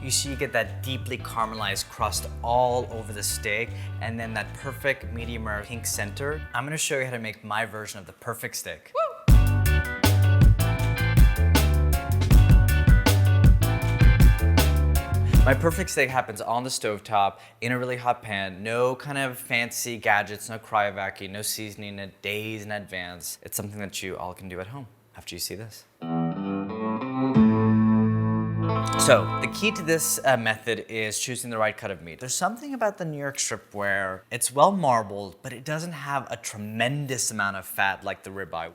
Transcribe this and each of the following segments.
You see you get that deeply caramelized crust all over the steak, and then that perfect medium rare pink center. I'm gonna show you how to make my version of the perfect steak. Woo! My perfect steak happens on the stovetop in a really hot pan. No kind of fancy gadgets, no cryovac, no seasoning it days in advance. It's something that you all can do at home after you see this. So the key to this method is choosing the right cut of meat. There's something about the New York strip where it's well marbled, but it doesn't have a tremendous amount of fat like the ribeye.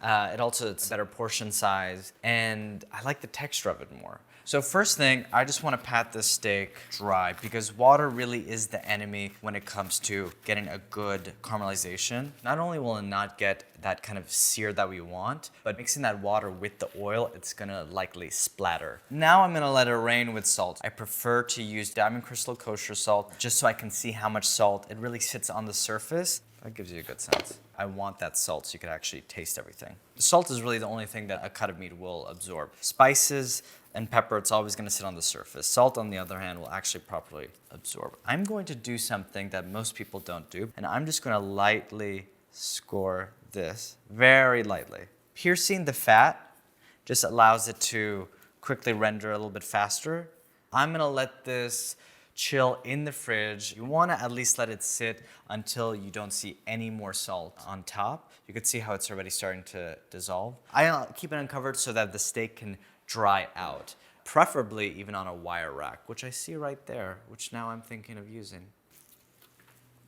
It's better portion size, and I like the texture of it more. So first thing, I just want to pat this steak dry because water really is the enemy when it comes to getting a good caramelization. Not only will it not get that kind of sear that we want, but mixing that water with the oil, it's gonna likely splatter. Now I'm gonna let it rain with salt. I prefer to use Diamond Crystal kosher salt just so I can see how much salt it really sits on the surface. That gives you a good sense. I want that salt so you can actually taste everything. The salt is really the only thing that a cut of meat will absorb. Spices and pepper, it's always gonna sit on the surface. Salt, on the other hand, will actually properly absorb. I'm going to do something that most people don't do, and I'm just gonna lightly score this, very lightly. Piercing the fat just allows it to quickly render a little bit faster. I'm gonna let this chill in the fridge. You wanna at least let it sit until you don't see any more salt on top. You can see how it's already starting to dissolve. I keep it uncovered so that the steak can dry out, preferably even on a wire rack, which I see right there, which now I'm thinking of using.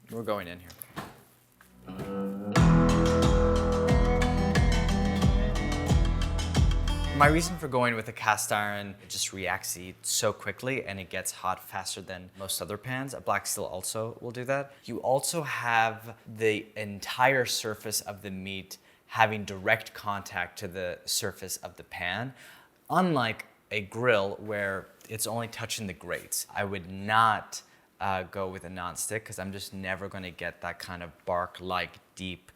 We're going in here. My reason for going with a cast iron, it just reacts to heat so quickly and it gets hot faster than most other pans. A black steel also will do that. You also have the entire surface of the meat having direct contact to the surface of the pan, unlike a grill where it's only touching the grates. I would not go with a non-stick because I'm just never going to get that kind of bark-like deep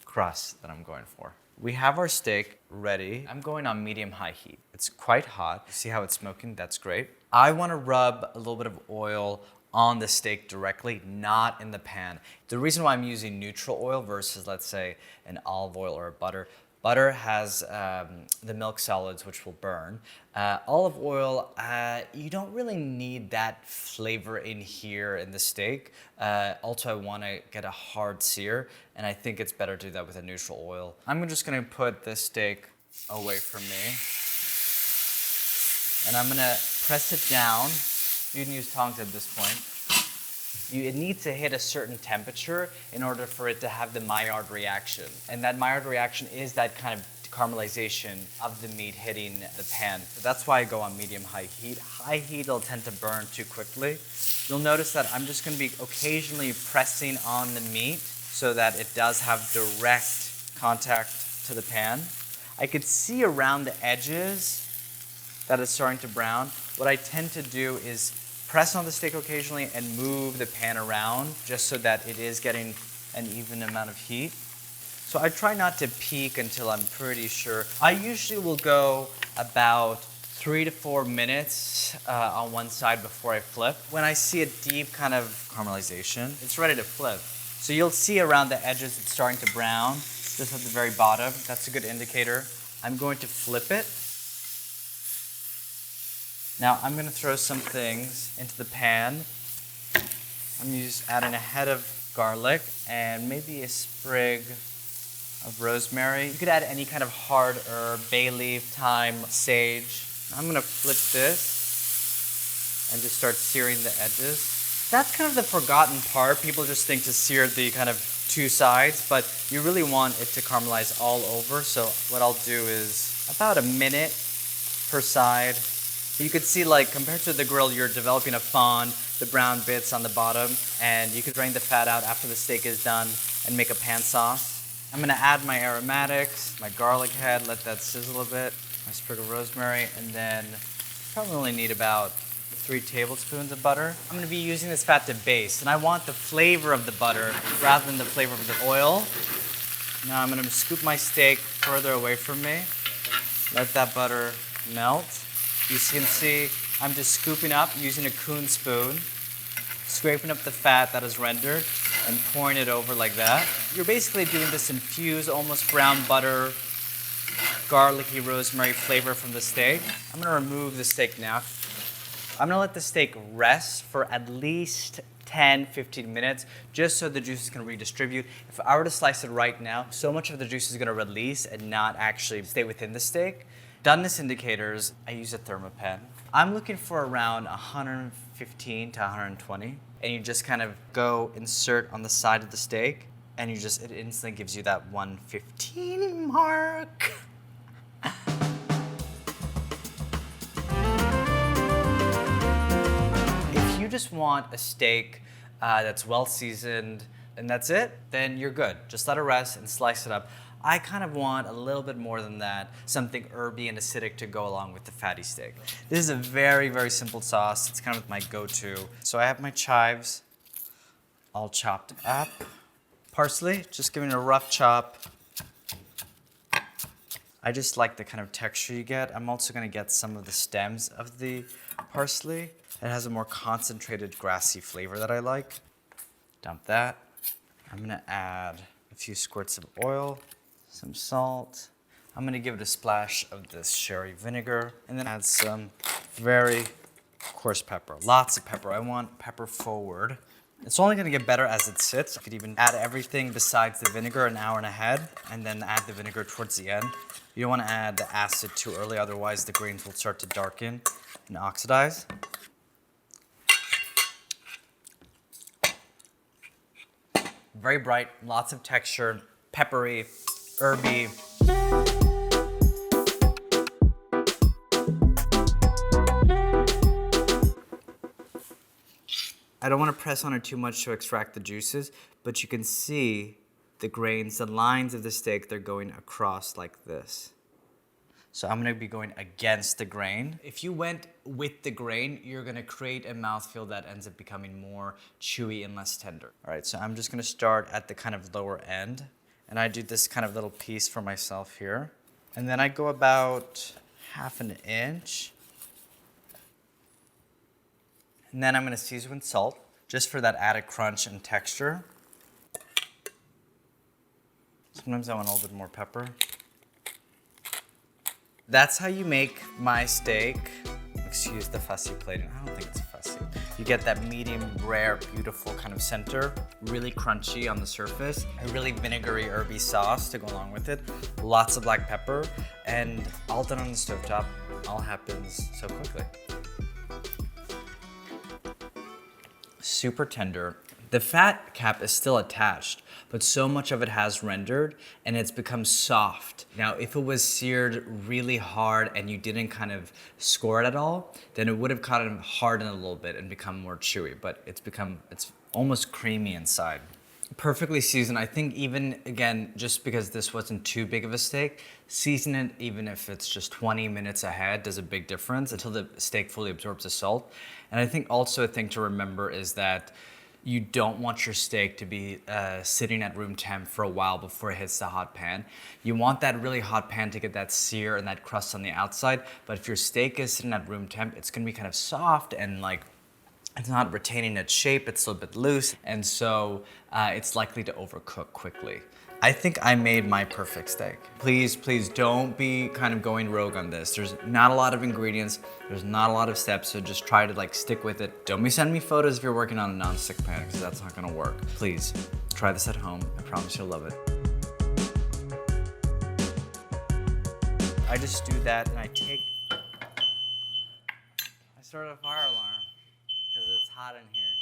crust that I'm going for. We have our steak ready. I'm going on medium-high heat. It's quite hot. See how it's smoking? That's great. I want to rub a little bit of oil on the steak directly, not in the pan. The reason why I'm using neutral oil versus, let's say, an olive oil or a butter, butter has the milk solids, which will burn. Olive oil, you don't really need that flavor in here in the steak. Also, I want to get a hard sear, and I think it's better to do that with a neutral oil. I'm just going to put this steak away from me, and I'm going to press it down. You can use tongs at this point. It needs to hit a certain temperature in order for it to have the Maillard reaction. And that Maillard reaction is that kind of caramelization of the meat hitting the pan. So that's why I go on medium-high heat. High heat will tend to burn too quickly. You'll notice that I'm just going to be occasionally pressing on the meat so that it does have direct contact to the pan. I could see around the edges that it's starting to brown. What I tend to do is press on the steak occasionally and move the pan around just so that it is getting an even amount of heat. So I try not to peak until I'm pretty sure. I usually will go about 3 to 4 minutes on one side before I flip. When I see a deep kind of caramelization, it's ready to flip. So you'll see around the edges it's starting to brown, just at the very bottom. That's a good indicator. I'm going to flip it. Now I'm going to throw some things into the pan. I'm just adding a head of garlic and maybe a sprig of rosemary. You could add any kind of hard herb, bay leaf, thyme, sage. I'm going to flip this and just start searing the edges. That's kind of the forgotten part. People just think to sear the kind of two sides, but you really want it to caramelize all over. So what I'll do is about a minute per side. You could see, like, compared to the grill, you're developing a fond, the brown bits on the bottom, and you could drain the fat out after the steak is done and make a pan sauce. I'm gonna add my aromatics, my garlic head, let that sizzle a bit, my sprig of rosemary, and then probably only need about 3 tablespoons of butter. I'm gonna be using this fat to baste, and I want the flavor of the butter rather than the flavor of the oil. Now I'm gonna scoop my steak further away from me, let that butter melt. You can see I'm just scooping up using a Kuhn spoon, scraping up the fat that is rendered, and pouring it over like that. You're basically doing this infused, almost brown butter, garlicky rosemary flavor from the steak. I'm gonna remove the steak now. I'm gonna let the steak rest for at least 10-15 minutes, just so the juices can redistribute. If I were to slice it right now, so much of the juice is gonna release and not actually stay within the steak. Doneness indicators, I use a thermopen. I'm looking for around 115 to 120. And you just kind of go insert on the side of the steak, and it instantly gives you that 115 mark. If you just want a steak that's well seasoned and that's it, then you're good. Just let it rest and slice it up. I kind of want a little bit more than that, something herby and acidic to go along with the fatty steak. This is a very, very simple sauce. It's kind of my go-to. So I have my chives all chopped up. Parsley, just giving it a rough chop. I just like the kind of texture you get. I'm also gonna get some of the stems of the parsley. It has a more concentrated grassy flavor that I like. Dump that. I'm gonna add a few squirts of oil, some salt. I'm gonna give it a splash of this sherry vinegar, and then add some very coarse pepper. Lots of pepper. I want pepper forward. It's only gonna get better as it sits. You could even add everything besides the vinegar an hour and ahead, and then add the vinegar towards the end. You don't wanna add the acid too early, otherwise the grains will start to darken and oxidize. Very bright, lots of texture, peppery, herby. I don't want to press on it too much to extract the juices, but you can see the grains, the lines of the steak, they're going across like this. So I'm gonna be going against the grain. If you went with the grain, you're gonna create a mouthfeel that ends up becoming more chewy and less tender. All right, so I'm just gonna start at the kind of lower end, and I do this kind of little piece for myself here. And then I go about 1/2 inch. And then I'm gonna season with salt, just for that added crunch and texture. Sometimes I want a little bit more pepper. That's how you make my steak. Excuse the fussy plating, I don't think it's fussy. You get that medium rare, beautiful kind of center, really crunchy on the surface, a really vinegary, herby sauce to go along with it, lots of black pepper, and all done on the stovetop. All happens so quickly. Super tender. The fat cap is still attached, but so much of it has rendered and it's become soft. Now, if it was seared really hard and you didn't kind of score it at all, then it would have kind of hardened a little bit and become more chewy, but it's almost creamy inside. Perfectly seasoned. I think even, again, just because this wasn't too big of a steak, season it even if it's just 20 minutes ahead does a big difference until the steak fully absorbs the salt. And I think also a thing to remember is that you don't want your steak to be sitting at room temp for a while before it hits the hot pan. You want that really hot pan to get that sear and that crust on the outside, but if your steak is sitting at room temp, it's gonna be kind of soft and like, it's not retaining its shape, it's a little bit loose, and so it's likely to overcook quickly. I think I made my perfect steak. Please, please don't be kind of going rogue on this. There's not a lot of ingredients, there's not a lot of steps, so just try to like stick with it. Don't be sending me photos if you're working on a non-stick pan, because that's not gonna work. Please, try this at home. I promise you'll love it. I just do that and I start a fire alarm, because it's hot in here.